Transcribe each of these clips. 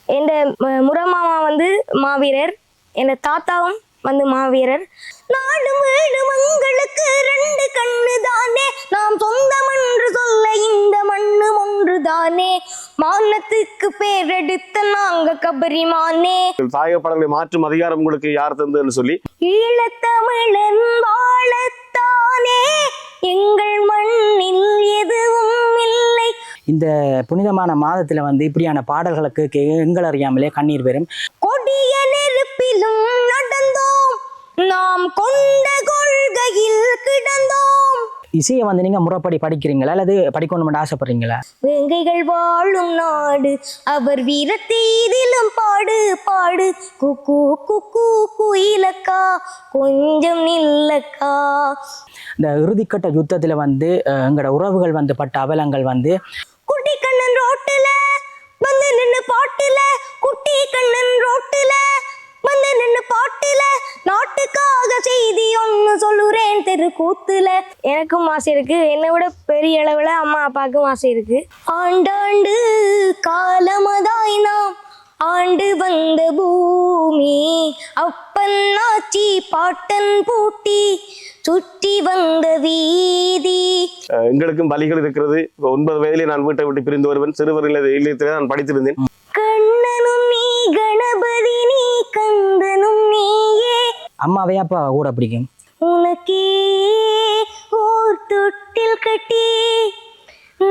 என் முறமாமா வந்து மாவீரர், என் தாத்தாவும் வந்து மாவீரர். நாடும் வீடும் எங்களுக்கு ரெண்டு கண்ணு தானே, நாம் சொந்தம் என்று சொல்ல இந்த மண்ணும் ஒன்று தானே, மானத்துக்கு பேரெடுத்த நாங்க கபரிமானே. தாயக பாடல்களை மாற்றும் அதிகாரம் உங்களுக்கு யார் தந்ததுன்னு சொல்லி, ஈழத்தமிழன் வாழத்தானே எங்கள் மண்ணில் எதுவும் இல்லை. இந்த புனிதமான மாதத்துல வந்து இப்படியான பாடல்களுக்கு எங்கள் அறியாமலே கண்ணீர் பெறும். கொடிய நெருப்பிலும் நடந்தோம், நாம் கொண்ட கொள்கையில் கிடந்தோம். இசையை வந்து நீங்க முறைப்படி படிக்கிறீங்களா அல்லது படிக்கணும்னு ஆசைப்படுறீங்களா? வேங்கைகள் வாழும் நாடு அவர் வீரத்தீதிலும் பாடு பாடு, குக்கு குக்கு குயிலக்கா கொஞ்சம் நில்லக்கா. இந்த இறுதிக்கட்ட யுத்தத்துல வந்து எங்களோட உறவுகள் வந்து பட்ட அவலங்கள் வந்து, குட்டி கண்ணன் ரோட்டுல வந்து நின்னு பாட்டுல, குட்டி கண்ணன் ரோட்டுல வந்து நின்னு பாட்டுல, நாட்டுக்காக செய்தி ஒன்னு சொல்லுறேன் தெரு கூத்துல. எனக்கும் ஆசை இருக்கு, என்னை விட பெரிய அளவுல அம்மா அப்பாவுக்கும் ஆசை இருக்கு. ஆண்டாண்டு காலமதாய் நாம் ஆண்டு வந்த பூமி, அப்பன் ஆச்சி பாட்டன் பூட்டி சுற்றி வந்த வீதி. எங்களுக்கும் வலிகள் இருக்கிறது. 9 வயதிலே நான் வீட்டை விட்டு பிரிந்து வருவேன். சிறுவர்கள் இல்லத்திலே நான் படித்திருந்தேன். கண்ணனும் நீ கணபதி நீ கந்தனும் நீயே, அம்மாவே அப்பா கூட பிடிக்கும். உனக்கே ஓர் தொட்டில் கட்டி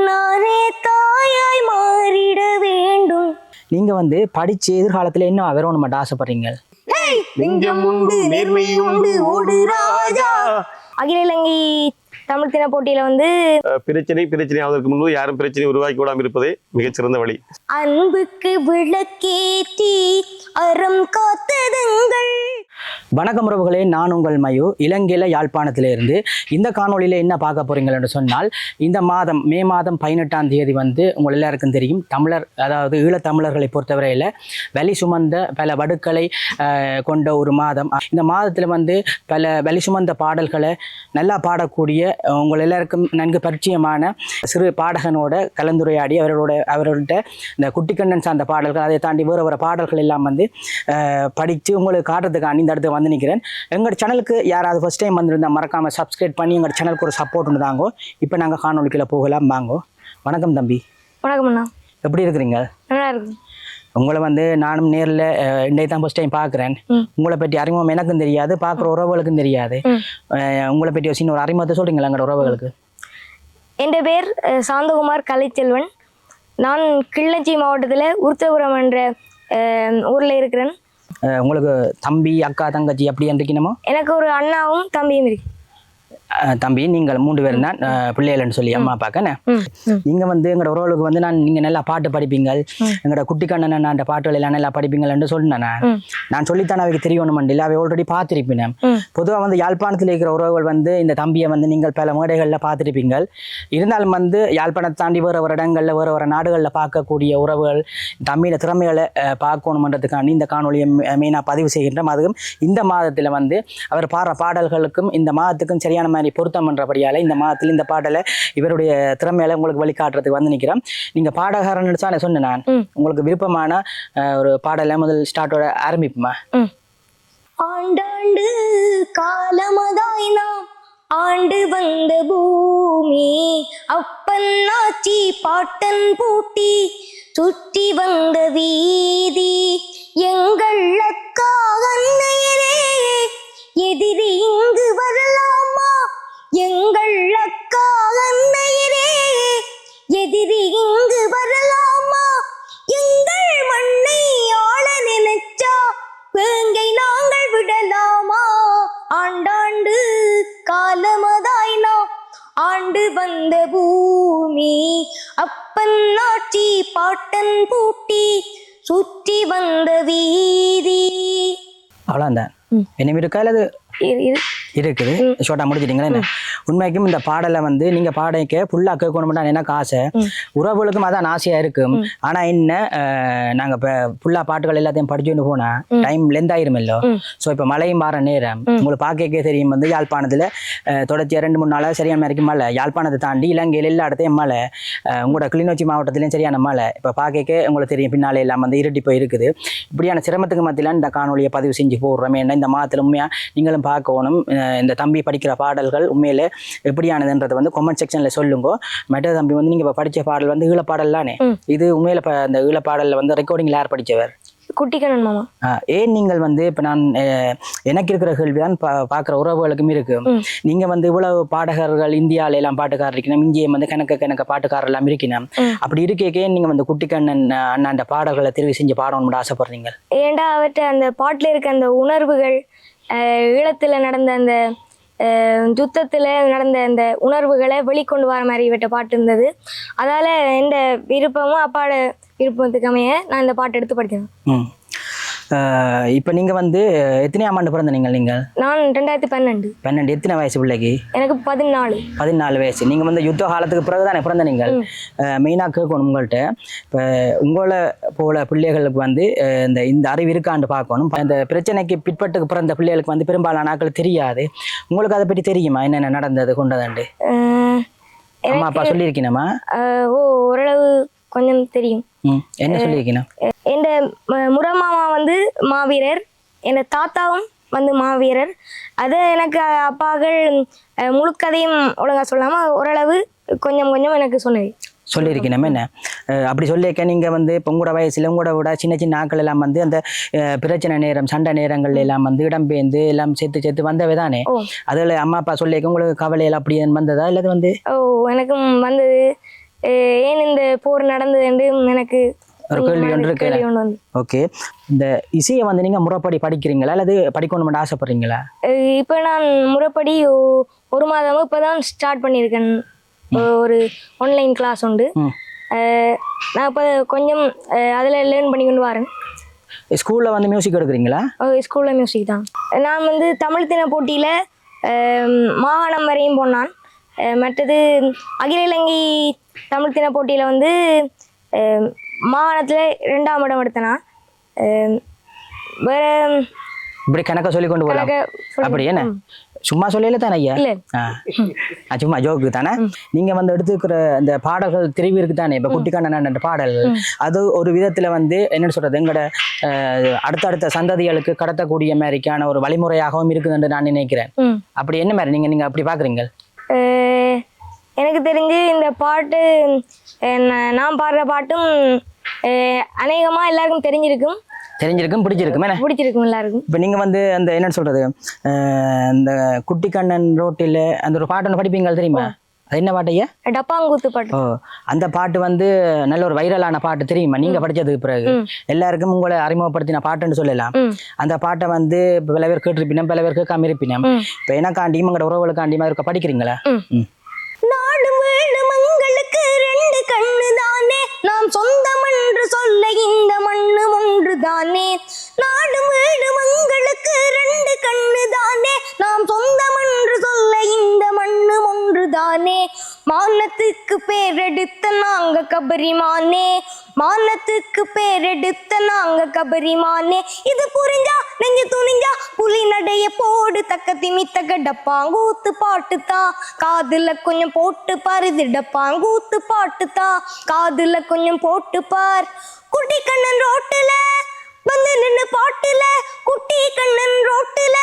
நானே தாயாய் மாறிட வேண்டும். நீங்க வந்து படிச்சு எதிர்காலத்துல என்ன வரணும் மட்டும் ஆசைப்படுறீங்க? நெஞ்சம் உண்டு நேர்மை உண்டு ஓடு ராஜா. அகில இலங்கை தமிழ் தின போட்டியில வந்து பிரச்சனை ஆவதற்கு முன்பு யாரும் பிரச்சனை உருவாக்கி விடாமல் இருப்பதே மிகச்சிறந்த வழி. அன்புக்கு விளக்கேற்றி அறம் காத்ததுங்கள். வணக்கம் உறவுகளே, நான் உங்கள் மயு, இலங்கையில யாழ்ப்பாணத்திலிருந்து. இந்த காணொலியில என்ன பார்க்க போறீங்கள் என்று சொன்னால், இந்த மாதம் மே மாதம் 18ஆம் தேதி வந்து உங்கள் எல்லாருக்கும் தெரியும், தமிழர் அதாவது ஈழத்தமிழர்களை பொறுத்தவரையில் வலி சுமந்த பல வடுக்களை கொண்ட ஒரு மாதம். இந்த மாதத்தில் வந்து பல வலி சுமந்த பாடல்களை நல்லா பாடக்கூடிய உங்கள் எல்லாருக்கும் நன்கு பரிச்சயமான சிறு பாடகனோட கலந்துரையாடி அவர்களோட இந்த குட்டிக்கண்ணன் சார்ந்த பாடல்கள், அதை தாண்டி வேறு பாடல்கள் எல்லாம் வந்து படித்து உங்களுக்கு காட்டுறதுக்காண்டி இந்த இடத்துக்கு வந்து நிற்கிறேன். எங்கள் சேனலுக்கு யாராவது ஃபர்ஸ்ட் டைம் வந்திருந்தால் மறக்காமல் சப்ஸ்கிரைப் பண்ணி எங்கள் சேனலுக்கு ஒரு சப்போர்ட் ஒன்று தாங்கோ. இப்போ நாங்கள் காணொலிக்குள்ள போகலாம் வாங்கோ. வணக்கம் தம்பி. வணக்கம் அண்ணா. எப்படி இருக்கிறீங்க? நல்லா இருக்கு. உங்களை வந்து நானும் நேரில் இன்றைக்கு தான் ஃபர்ஸ்ட் டைம் பார்க்குறேன். உங்களை பற்றி அறிமுகம் எனக்கும் தெரியாது, பார்க்குற உறவுகளுக்கும் தெரியாது. உங்களை பற்றி ஒரு சின்ன ஒரு அறிமுகத்தை சொல்கிறீங்களா எங்களோட உறவுகளுக்கு? என் பேர் சாந்தகுமார் கலைச்செல்வன். நான் கிளிநொச்சி மாவட்டத்தில் உருத்தபுரம் என்ற ஊரில் இருக்கிறேன். உங்களுக்கு தம்பி அக்கா தங்கச்சி அப்படி இருக்கணுமோ? எனக்கு ஒரு அண்ணாவும் தம்பியும் இருக்கு. தம்பி நீங்கள் 3 பேர் தான் பிள்ளைகள்னு சொல்லி அம்மா அப்பாக்கண்ணே. நீங்க வந்து எங்களோட உறவுகளுக்கு வந்து நீங்க நல்லா பாட்டு படிப்பீங்கள், எங்களோட குட்டிக்கண்ணன் அந்த பாட்டுகள் எல்லாம் நல்லா படிப்பீங்கள்னு சொன்னேன். நான் சொல்லித்தான் அவைக்கு தெரியணும் இல்லை, அவை ஆல்ரெடி பார்த்துருப்பேன். பொதுவாக வந்து யாழ்ப்பாணத்தில் இருக்கிற உறவுகள் வந்து இந்த தம்பியை வந்து நீங்கள் பல மேடைகளில் பார்த்துருப்பீங்கள். இருந்தாலும் வந்து யாழ்ப்பாணத்தை தாண்டி வேறு ஒரு இடங்களில் வேறு நாடுகளில் பார்க்கக்கூடிய உறவுகள் தம்பியோட திறமைகளை பார்க்கணுன்றதுக்காண்டி இந்த காணொலியை மெயினாக பதிவு செய்கின்றோம். அதுவும் இந்த மாதத்தில் வந்து அவர் பாடுற பாடல்களுக்கும் இந்த மாதத்துக்கும் சரியான மாதிரி பொருத்தம் பண்றபடியால இந்த மாதத்தில் இந்த பாடலை இவருடைய திறமையில உங்களுக்கு வழிகாட்டுறதுக்கு வந்து நிற்கிறேன். நீங்க பாடகாரன்னு சொன்னேன். நான் உங்களுக்கு விருப்பமான ஒரு பாடலை முதல் ஸ்டார்ட்டோட ஆரம்பிப்போமா? ஆண்டாண்டு காலமதாய் நாம் ஆண்டு வந்த பூமி, அப்பன் ஆச்சி பாட்டன் பூட்டி சுற்றி வந்த வீதி, எங்கள் அக்கா அன்னையரே எதிரி இங்கு வரலாமா, எங்கள் அக்கா அன்னையரே எதிரி இங்கு வரலாமா, எங்கள் மண்ணை ஆள நினைச்சா வேங்கை நாங்கள் விடலாமா, ஆண்டாண்டு காலமதாய் நாம் ஆண்டு வந்த பூமி, அப்பன் ஆட்சி பாட்டன் பூட்டி சுற்றி வந்த வீதி. அவ்வளோதான். என்ன இருக்கா அல்லது இருக்குது ஷோர்ட்டாக முடிச்சிட்டிங்களா? என்ன உண்மைக்கும் இந்த பாடலை வந்து நீங்க பாடைக்க ஃபுல்லா கேட்கணும்னா எனக்கு ஆசை, உறவுகளுக்கும் அதான் ஆசையா இருக்கும். ஆனா என்ன நாங்க இப்ப ஃபுல்லா பாட்டுகள் எல்லாத்தையும் படிச்சுட்டு போனா டைம் லென்த் ஆயிருமில்லோ. ஸோ இப்போ மழையும் மாற நேரம் உங்களுக்கு பார்க்கவே தெரியும் வந்து யாழ்ப்பாணத்துல தொடர்ச்சியா 2-3 நாளா சரியான மாதிரிக்கு மழை. யாழ்ப்பாணத்தை தாண்டி இலங்கையில் எல்லா இடத்தையும் மழை. உங்களோட கிளிநொச்சி மாவட்டத்திலையும் சரியான மழை. இப்போ பார்க்க உங்களுக்கு தெரியும் பின்னாலே எல்லாம் வந்து இருட்டி போய் இருக்குது. இப்படியான சிரமத்துக்கு மத்தியில இந்த காணொலியை பதிவு செஞ்சு போடுறோம். ஏன்னா இந்த மாதத்துல உண்மையா நீங்களும் பார்க்கணும் இந்த தம்பி படிக்கிற பாடல்கள் உண்மையிலே எப்படியானதுன்றதை வந்து கமெண்ட் செக்ஷன்ல சொல்லுங்க. மெட்ட தம்பி வந்து நீங்க இப்போ படிச்ச பாடல் வந்து ஈழப்பாடல் தானே, இது உண்மையில இந்த ஈழப்பாடல்ல வந்து ரெக்கார்டிங்ல யார் படிச்சவர்? குட்டிக்கண்ணன் மாமா. ஏன் நீங்கள் வந்து இப்போ நான் எனக்கு இருக்கிற கேள்விதான் பார்க்குற உறவுகளுக்கும் இருக்கு. நீங்க வந்து இவ்வளவு பாடகர்கள் இந்தியாவில எல்லாம் பாட்டுக்காரர் இருக்கணும், இங்கேயும் வந்து கணக்க பாட்டுக்காரர் எல்லாம் இருக்கணும். அப்படி இருக்கே நீங்க வந்து குட்டிக்கண்ணன் அண்ணாண்ட பாடல்களை தெரிவு செஞ்சு பாடணும்னு ஆசைப்படுறீங்க? ஏண்டா அவற்றை அந்த பாட்டுல இருக்க அந்த உணர்வுகள், ஈழத்துல நடந்த அந்த யுத்தத்துல நடந்த அந்த உணர்வுகளை வெளிக்கொண்டு வர மாதிரி இவற்றை பாட்டு இருந்தது. அதால எந்த விருப்பமும் அப்பாட விருப்பத்துக்கு அமைய நான் இந்த பாட்டு எடுத்து படிக்கிறேன். இப்போ நீங்க வந்து எத்தனையாம் ஆண்டு பிறந்த நீங்கள்? நான் 2012. எத்தனை வயசு பிள்ளைக்கு? எனக்கு 14 வயசு. நீங்க வந்து யுத்த காலத்துக்கு பிறகுதானே பிறந்த நீங்கள். மெயினாக கேட்கணும் உங்கள்கிட்ட, இப்போ உங்களை போல பிள்ளைகளுக்கு வந்து இந்த அறிவு இருக்காண்டு பார்க்கணும். இந்த பிரச்சனைக்கு பிற்பட்டுக்கு பிறந்த பிள்ளைகளுக்கு வந்து பெரும்பாலான நாட்கள் தெரியாது. உங்களுக்கு அதை பற்றி தெரியுமா, என்னென்ன நடந்தது கொண்டதாண்டு? அம்மா அப்பா சொல்லியிருக்கீனம்மா? ஓரளவு கொஞ்சம் தெரியும். என்ன சொல்லியிருக்கீங்க? என் முறமாமா வந்து மாவீரர், என் தாத்தாவும் வந்து மாவீரர். அது எனக்கு அப்பாக்கள் முழுக்கதையும் ஒழுங்கா சொல்லாம ஓரளவு கொஞ்சம் கொஞ்சம் எனக்கு சொல்லியிருக்கணும். என்ன அப்படி சொல்லியிருக்க நீங்க வந்து இப்போ உங்களோட வயசுல உங்களோட விட சின்ன சின்ன ஆட்கள் எல்லாம் வந்து அந்த பிரச்சனை நேரம் சண்டை நேரங்கள்ல எல்லாம் வந்து இடம்பெயர்ந்து எல்லாம் சேர்த்து வந்தவே தானே. அதில் அம்மா அப்பா சொல்லியிருக்க உங்களுக்கு கவலையெல்லாம் அப்படி வந்ததா இல்லை வந்து? எனக்கும் வந்தது. ஏன் இந்த போர் நடந்தது என்று எனக்கு ஒரு கேள்வி ஒன்று இருக்கு. ஓகே, இந்த இசையை வந்து நீங்க முறைப்படி படிக்கிறீங்களா அல்லது படிக்கணும்னு ஆசைப்படுறீங்களா? இப்போ நான் முறைப்படி 1 மாதமும் இப்போதான் ஸ்டார்ட் பண்ணியிருக்கேன். ஒரு ஆன்லைன் கிளாஸ் உண்டு. நான் இப்போ கொஞ்சம் அதில் லேர்ன் பண்ணி கொண்டு வரேன். ஸ்கூலில் வந்து மியூசிக் எடுக்கிறீங்களா? ஸ்கூலில் மியூசிக் தான். நான் வந்து தமிழ் தின போட்டியில் மாகாணம் வரையும் போனான். மற்றது அகில இலங்கை தமிழ் தின போட்டியில் வந்து மாகாணத்தில் 2ஆம் இடம் எடுத்தனா. வேற இப்படி கணக்க சொல்லி கொண்டு போகலாம். அப்படி என்ன சும்மா சொல்லல தானே ஐயா? சும்மா ஜோக்கு தானே. நீங்க வந்து எடுத்துக்கிற அந்த பாடல்கள் தெரிவு இருக்கு தானே, இப்ப குட்டிக்கண்ணன் பாடல்கள் அது ஒரு விதத்துல வந்து என்ன சொல்றது, எங்கட அடுத்தடுத்த சந்ததிகளுக்கு கடத்தக்கூடிய மாதிரிக்கான ஒரு வழிமுறையாகவும் இருக்குதுன்னு நான் நினைக்கிறேன். அப்படி என்ன மாதிரி நீங்க அப்படி பாக்குறீங்க? எனக்கு தெரிஞ்சு இந்த பாட்டு நான் பாடுற பாட்டும் அநேகமாக எல்லாருக்கும் தெரிஞ்சிருக்கும், பிடிச்சிருக்கும் எல்லாருக்கும். இப்போ நீங்கள் வந்து அந்த என்ன சொல்றது, இந்த குட்டிக்கண்ணன் ரோட்டில் அந்த ஒரு பாட்டு படிப்பீங்க தெரியுமா? அது என்ன பாட்டு ஐயா? டப்பாங்கூத்து பாட்டு. அந்த பாட்டு வந்து நல்ல ஒரு வைரலான பாட்டு தெரியுமா? நீங்க படிச்சதுக்கு பிறகு எல்லாருக்கும் உங்களை அறிமுகப்படுத்தின பாட்டுன்னு சொல்லலாம். அந்த பாட்டை வந்து பல பேர் கேட்டிருப்பினும் பல பேர் கேட்காம இருப்பினும். இப்போ எனக்காண்டியும் எங்களோட உறவுகளுக்காண்டியுமா இருக்க படிக்கிறீங்களா? நாடு வீடு மங்களுக்கு 2 கண்ணு தானே, நாம் சொந்தம் என்று சொல்ல இந்த மண்ணு ஒன்று தானே. நாடு வீடு மங்களுக்கு 2 கண்ணு தானே, நாம் சொந்தம் என்று சொல்ல இந்த மண்ணு ஒன்று தானே. மானத்துக்கு பேரெடுத்த நாங்க கபரிமானே, மானத்துக்கு பேரெடுத்த நாங்க கபரிமானே. இது புரிஞ்சா நெஞ்சு துணிஞ்சா புலி நடைய போடு, தக்க திமித்தக்க டப்பாங்கூத்து பாட்டுத்தான் காதுல கொஞ்சம் போட்டு பாரு. இது டப்பாங்கூத்து பாட்டுத்தான் காதுல கொஞ்சம் போட்டு பார். குட்டி கண்ணன் ரோட்டுல வந்து நின்னு பாட்டுல, குட்டி கண்ணன் ரோட்டுல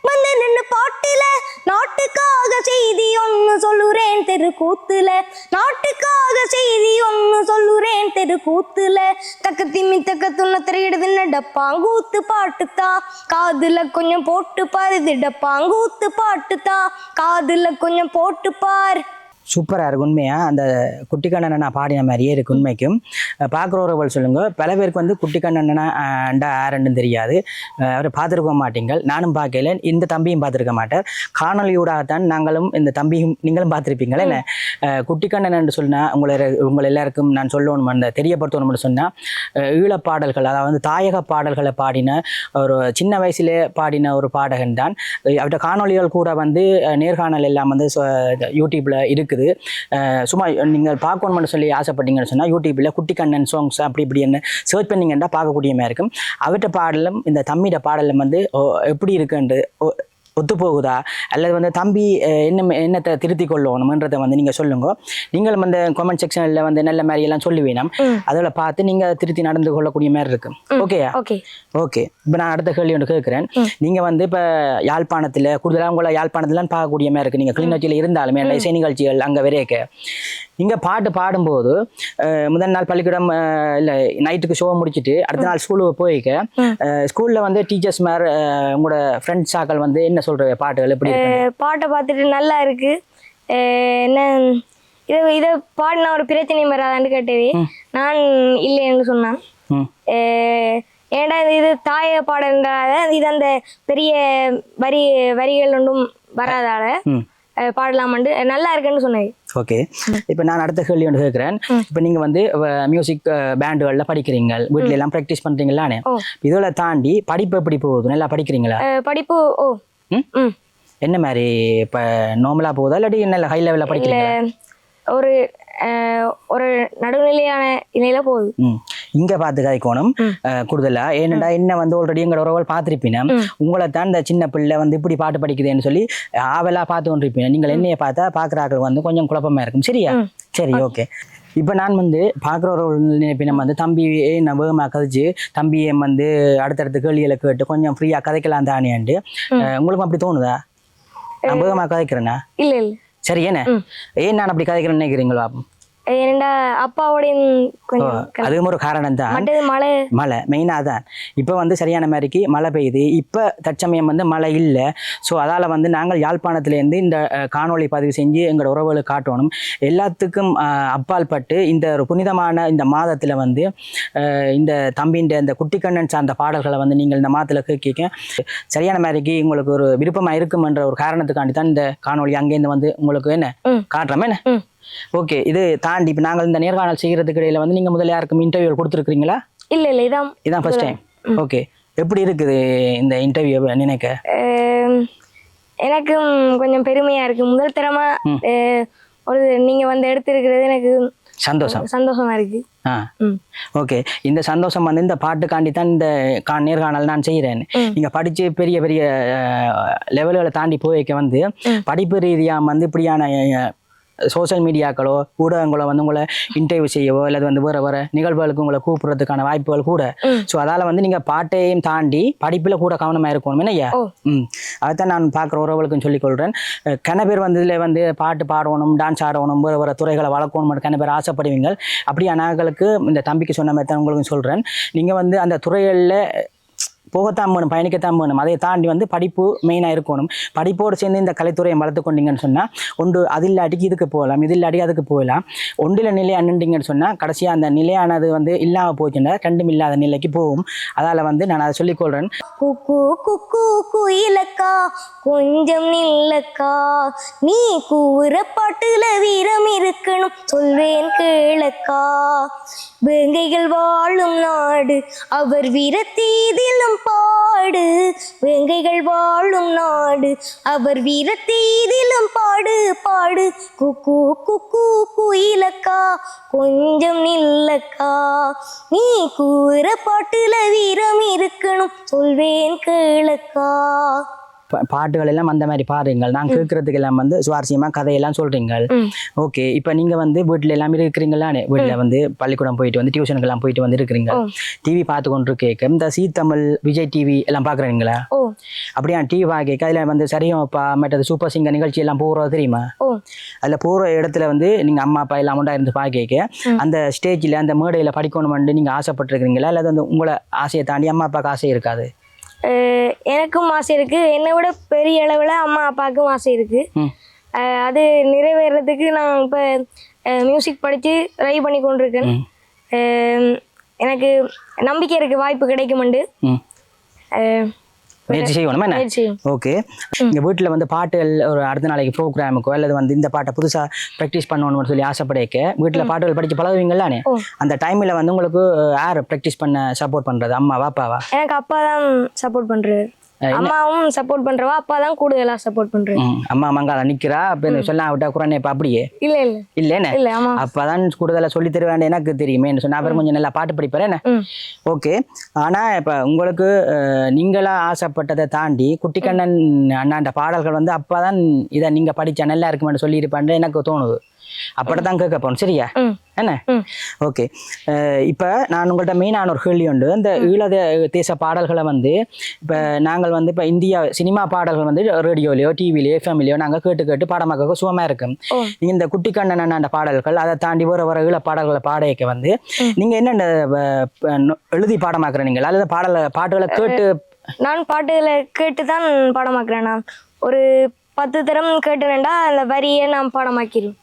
வந்து நின்னு பாட்டுல, நாட்டுக்காக செய்தி ஒன்னு சொல்லுறேன் தெருக்கூத்துல, நாட்டுக்காக செய்தி ஒன்னு சொல்லுறேன் தெருக்கூத்துல. தக்க திம்மி தக்க துண்ண திரையிடுதுன்னு டப்பாங்கூத்து பாட்டுத்தான் காதுல கொஞ்சம் போட்டு பாரு. இது டப்பாங்கூத்து பாட்டுத்தான் காதுல கொஞ்சம் போட்டு பார். சூப்பராக இருக்கு உண்மையாக. அந்த குட்டிக்கண்ணனா பாடின மாதிரியே இருக்கு உண்மைக்கும். பார்க்குறவர்கள் சொல்லுங்க, பல பேருக்கு வந்து குட்டிக்கண்ணனா யாருன்னு தெரியாது, அவரை பார்த்துருக்க மாட்டீங்க. நானும் பார்க்கல, இந்த தம்பியும் பார்த்துருக்க மாட்டார். காணொலியூடாகத்தான் நாங்களும் இந்த தம்பியும் நீங்களும் பார்த்துருப்பீங்களே. என்ன குட்டிக்கண்ணன் என்று சொன்னால் உங்களை எல்லாருக்கும் நான் சொல்லணும், அந்த தெரியப்படுத்தணும்னு சொன்னால் ஈழப்பாடல்கள், அதாவது தாயக பாடல்களை பாடின ஒரு சின்ன வயசுல பாடின ஒரு பாடகன் தான். அவர்கிட்ட காணொலிகள் கூட வந்து நேர்காணல் எல்லாம் வந்து யூடியூப்ல இருக்குது. சும்மா நீங்கள் பார்க்கணும்னு சொல்லி ஆசைப்பட்டீங்கன்னு சொன்னால் யூடியூப்ல குட்டிக்கண்ணன் சாங்ஸ் அப்படி இப்படின்னு சர்ச் பண்ணிங்கன்னா பார்க்கக்கூடிய மாதிரி இருக்கும். அவர்கிட்ட பாடலும் இந்த தம்பியோட பாடலும் வந்து எப்படி இருக்குன்றது ஒத்து போகுதா, அல்லது வந்து தம்பி என்னத்தை திருத்தி கொள்ளணும்ன்றதை வந்து நீங்கள் சொல்லுங்க. நீங்களும் வந்து கமெண்ட் செக்ஷனில் வந்து நல்ல மாதிரி எல்லாம் சொல்லி வேணும், அதில் பார்த்து நீங்கள் திருத்தி நடந்து கொள்ளக்கூடிய மாதிரி இருக்கும். ஓகேயா? ஓகே. இப்போ நான் அடுத்த கேள்வி ஒன்று கேட்குறேன். நீங்கள் வந்து இப்போ யாழ்ப்பாணத்தில் கூடுதலாக உங்களை யாழ்ப்பாணத்துலாம் பார்க்கக்கூடிய மாதிரி இருக்குது. நீங்கள் கிளிநொச்சியில் இருந்தாலுமே இசை நிகழ்ச்சிகள் அங்கே வரையக்க இங்கே பாட்டு பாடும்போது முதல் நாள் பள்ளிக்கூடம் இல்லை நைட்டுக்கு ஷோ முடிச்சுட்டு அடுத்த நாள் ஸ்கூலுக்கு போய்க்க ஸ்கூலில் வந்து டீச்சர்ஸ் மாதிரி உங்களோட ஃப்ரெண்ட்ஸ் ஆக்கள் வந்து என்ன சொல்கிற பாட்டுகள் எப்படி பாட்டை பார்த்துட்டு நல்லா இருக்கு, என்ன இதை பாடினா ஒரு பிரச்சனையும் வராதான்னு கேட்டவே நான் இல்லைன்னு சொன்னான். ஏன்டா இது தாய பாடன்றாத இது அந்த பெரிய வரிகள் ஒன்றும் வராதால பாடலாமண்டு நல்லா இருக்குன்னு சொன்னேன். ஓகே. இப்போ நான் அடுத்த கேள்வி ஒன்று கேட்குறேன். இப்போ நீங்கள் வந்து மியூசிக் பேண்டுகளில் படிக்கிறீங்க, வீட்டில எல்லாம் ப்ராக்டிஸ் பண்ணுறீங்களானே, இதோட தாண்டி படிப்பு எப்படி போகுது? நல்லா படிக்கிறீங்களா? படிப்பு என்ன மாதிரி இப்போ நார்மலாக போகுதா இல்லாட்டி என்ன ஹை லெவலில் படிக்கிறீங்களா? ஒரு நடுநிலையான நிலையில போகுது. இங்க பார்த்து கதைக்கோணும் கூடுதலா. ஏனண்டா என்ன வந்து ஆல்ரெடி எங்களோட உறவுகள் பார்த்துருப்பீங்க, உங்களை தான் இந்த சின்ன பிள்ளை வந்து இப்படி பாட்டு படிக்குதுன்னு சொல்லி ஆவலா பார்த்து கொண்டிருப்பீங்க. நீங்கள் என்னைய பார்த்தா பார்க்குறாக்கள் வந்து கொஞ்சம் குழப்பமா இருக்கும். சரியா? சரி, ஓகே. இப்போ நான் வந்து பார்க்குறவர்கள் நினைப்பினம் வந்து தம்பியே நான் வேகமாக கதைச்சு தம்பியை வந்து அடுத்தடுத்த கேள்விகளை கேட்டு கொஞ்சம் ஃப்ரீயாக கதைக்கலாம் தானேன்ட்டு உங்களுக்கும் அப்படி தோணுதா? நான் வேகமாக கதைக்கிறேன்னா? இல்லை இல்லை. சரி, ஏன்னா ஏன் நான் அப்படி கதைக்கிறேன்னு நினைக்கிறீங்களோ? அப்பாவோடைய அதுவும் ஒரு காரணம் தான். மழை மெயினாக தான். இப்போ வந்து சரியான மாதிரிக்கு மழை பெய்யுது. இப்போ தற்சமயம் வந்து மழை இல்லை. ஸோ அதால் வந்து நாங்கள் யாழ்ப்பாணத்துலேருந்து இந்த காணொளி பதிவு செஞ்சு எங்களோட உறவுகளுக்கு காட்டணும். எல்லாத்துக்கும் அப்பால் பட்டு இந்த ஒரு புனிதமான இந்த மாதத்தில் வந்து இந்த தம்பின்ற இந்த குட்டிக்கண்ணன் சார்ந்த பாடல்களை வந்து நீங்கள் இந்த மாதத்தில் கேட்க சரியான மாதிரிக்கு உங்களுக்கு ஒரு விருப்பமாக இருக்குமென்ற ஒரு காரணத்துக்காண்டி தான் இந்த காணொளி அங்கேருந்து வந்து உங்களுக்கு என்ன காட்டுறோமே என்ன. ஓகே. இது தாண்டி இப்போ நாங்கள் இந்த நேர்காணல் செய்கிறதுக்கு இடையில வந்து நீங்கள் முதல்ல யாருக்கும் இன்டர்வியூ கொடுத்துருக்கீங்களா? இல்லை இல்லை, இதான் ஃபர்ஸ்ட் டைம். ஓகே. எப்படி இருக்குது இந்த இன்டர்வியூ நினைக்க? எனக்கும் கொஞ்சம் பெருமையா இருக்கு. முதல் தரமா ஒரு நீங்க வந்து எடுத்திருக்கிறது எனக்கு சந்தோஷமா இருக்கு. ஓகே. இந்த சந்தோஷம் வந்து இந்த பாட்டுக்காண்டி தான் இந்த நேர்காணல் நான் செய்கிறேன். நீங்க படிச்சு பெரிய பெரிய லெவல்களை தாண்டி போய்க்க வந்து படிப்பு ரீதியாக வந்து இப்படியான சோசியல் மீடியாக்களோ ஊடகங்களோ வந்து உங்களை இன்டர்வியூ செய்யவோ அல்லது வந்து வேறு நிகழ்வுகளுக்கு உங்களை கூப்பிடுறதுக்கான வாய்ப்புகள் கூட. ஸோ அதால் வந்து நீங்கள் பாட்டையும் தாண்டி படிப்பில் கூட கவனமாக இருக்கணும். என்ன ஐயா? அதுதான் நான் பார்க்குற உறவுகளுக்கும் சொல்லிக்கொள்கிறேன். கன பேர் வந்து இதில் வந்து பாட்டு பாடணும், டான்ஸ் ஆடணும், வேறு துறைகளை வளர்க்கணும் கன பேர் ஆசைப்படுவீங்க. அப்படியே நாங்களுக்கு இந்த தம்பிக்கு சொன்ன மாதிரி தான் உங்களுக்கும் சொல்கிறேன். நீங்கள் வந்து அந்த துறைகளில் போகத்தான் வேணும், பயணிக்கத்தான் வேணும். அதை தாண்டி வந்து படிப்பு மெயினாக இருக்கணும். படிப்போடு சேர்ந்து இந்த கலைத்துறையை வளர்த்து கொண்டீங்கன்னு சொன்னால் ஒன்று அது இல்லாட்டிக்கு இதுக்கு போகலாம், இது இல்லாட்டி அதுக்கு போகலாம். ஒன்றில் நிலை அண்ணுண்டிங்கன்னு சொன்னால் கடைசியாக அந்த நிலையானது வந்து இல்லாமல் போச்சுன்னா ரெண்டும் இல்லாத நிலைக்கு போகும். அதால் வந்து நான் அதை சொல்லிக்கொள்கிறேன். குக்கு குக்கு குயிலக்கா கொஞ்சம் நில்லக்கா, நீ கூற பாட்டுல வீரம் இருக்கணும் சொல்வேன் கேளக்கா. வேங்கைகள் வாழும் நாடு அவர் வீரத்தீதிலும் பாடு, வேங்கைகள் வாழும் நாடு அவர் வீரத்தீதிலும் பாடு பாடு. குக்கு குக்கு குயிலக்கா கொஞ்சம் நில்லக்கா, நீ கூற பாட்டுல வீரம் இருக்கணும் சொல்வேன் கேளக்கா. பாட்டுகள் எல்லாம் அந்த மாதிரி பாடுறீங்கள், நான் கேட்கறதுக்கு எல்லாம் வந்து சுவாரஸ்யமாக கதையெல்லாம் சொல்கிறீங்க. ஓகே. இப்போ நீங்கள் வந்து வீட்டில் எல்லாமே இருக்கிறீங்களானே, வீட்டில் வந்து பள்ளிக்கூடம் போயிட்டு வந்து டியூஷனுக்கெல்லாம் போயிட்டு வந்து இருக்கிறீங்க, டிவி பார்த்து கொண்டு கேட்க இந்த சீ தமிழ் விஜய் டிவி எல்லாம் பார்க்குறீங்களா? அப்படியா? டிவி பார்க்க அதில் வந்து சரியாப்பா மற்றது சூப்பர் சிங்கர் நிகழ்ச்சி எல்லாம் போகிறது தெரியுமா? அதில் போகிற இடத்துல வந்து நீங்கள் அம்மா அப்பா எல்லாம் உண்டா இருந்து பார்க்க அந்த ஸ்டேஜில் அந்த மேடையில் படிக்கணுமென்று நீங்கள் ஆசைப்பட்டுருக்கிறீங்களா? அல்லது வந்து உங்களை ஆசையை தாண்டி அம்மா அப்பாவுக்கு ஆசை இருக்காது? எனக்கும் ஆசை இருக்கு, என்னை விட பெரிய அளவில் அம்மா அப்பாவுக்கும் ஆசை இருக்கு. அது நிறைவேறதுக்கு நான் இப்போ மியூசிக் படித்து ட்ரை பண்ணி கொண்டிருக்கேன். எனக்கு நம்பிக்கை இருக்குது வாய்ப்பு கிடைக்குமெண்டு. முயற்சி செய்யணும் என்ன? ஓகே. இங்கே வீட்டில் வந்து பாட்டுகள் ஒரு அடுத்த நாளைக்கு ப்ரோக்ராமுக்கோ அல்லது வந்து இந்த பாட்டை புதுசாக ப்ராக்டிஸ் பண்ணணும்னு சொல்லி ஆசைப்படைக்க வீட்டில் பாட்டுகள் படித்து பழகுவீங்களானே? அந்த டைமில் வந்து உங்களுக்கு யார் ப்ராக்டிஸ் பண்ண சப்போர்ட் பண்ணுறது? அம்மாவா அப்பாவா? எனக்கு அப்பா தான் சப்போர்ட் பண்ணுறாரு. அம்மாவும் சப்போர்ட் பண்றவா, அப்பா தான் கூடுதலா சப்போர்ட் பண்றாரு. அம்மா மங்கால நிக்கிறா அப்ப சொல்ல விட்டா குரானே இப்ப அப்படியே இல்ல இல்ல அப்பதான் கூடுதலா சொல்லி தருவேன் எனக்கு தெரியுமே சொன்னா அப்புறம் கொஞ்சம் நல்லா பாட்டு படிப்பாரு என்ன. ஓகே. ஆனா இப்ப உங்களுக்கு நீங்களா ஆசைப்பட்டதை தாண்டி குட்டிக்கண்ணன் அண்ணாண்ட பாடல்கள் வந்து அப்பாதான் இதை நீங்க படிச்சா நல்லா இருக்குமென்னு சொல்லி இருப்பான்னு எனக்கு தோணுது. அப்படித்தான் கேட்க போறோம். சரியா என்ன? ஓகே. இப்ப நான் உங்கள்கிட்ட மெயினான ஒரு கேள்வி உண்டு. இந்த ஈழ தேச பாடல்களை வந்து இப்ப நாங்கள் வந்து இப்ப இந்தியா சினிமா பாடல்கள் வந்து ரேடியோலயோ டிவிலயோ எஃப்எம்லயோ நாங்க கேட்டு பாடமாக்க சுகமா இருக்கும். நீங்க இந்த குட்டிக்கண்ணன் அந்த பாடல்கள் அதை தாண்டி வர ஈழ பாடல்களை பாடையக்க வந்து நீங்க என்ன எழுதி பாடமாக்குறீங்களா அல்லது பாட்டுகளை கேட்டு? நான் பாட்டுகளை கேட்டு தான் பாடமாக்குறேன். நான் ஒரு 10 தரம் கேட்டுனேன்டா அந்த வரியை நான் பாடமாக்கிடுவேன்.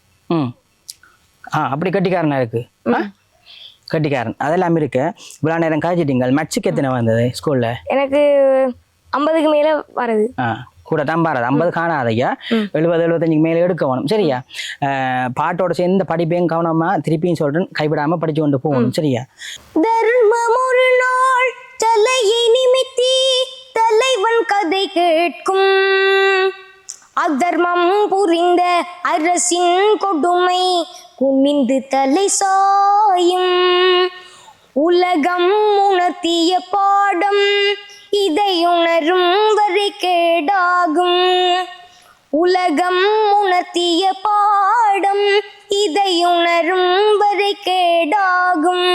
அப்படி கட்டிக்காரனா இருக்கு. கட்டிக்காரன் அதெல்லாம் இருக்கு. இவ்வளோ நேரம் காய்ச்சிட்டீங்க. மச்சுக்கு எத்தனை வந்தது ஸ்கூல்ல? எனக்கு 50க்கு மேல வருது. கூட தான் பாருது. 50 காணாதையா 70-75 மேலே எடுக்க வேணும். சரியா? பாட்டோட சேர்ந்து படிப்பையும் கவனமா திருப்பியும் சொல்றேன், கைவிடாம படிச்சு கொண்டு போகணும். சரியா? தர்மம் ஒரு நாள் தலையை நிமித்தி தலைவன் கதை கேட்கும். அதர்மம் புரிந்த அரசின் கொடுமை குனிந்து தலை சாயும். உலகம் உணர்த்திய பாடம் இதை உணரும் வரை கேடாகும். உலகம் உணர்த்திய பாடம் இதை உணரும் வரை கேடாகும்.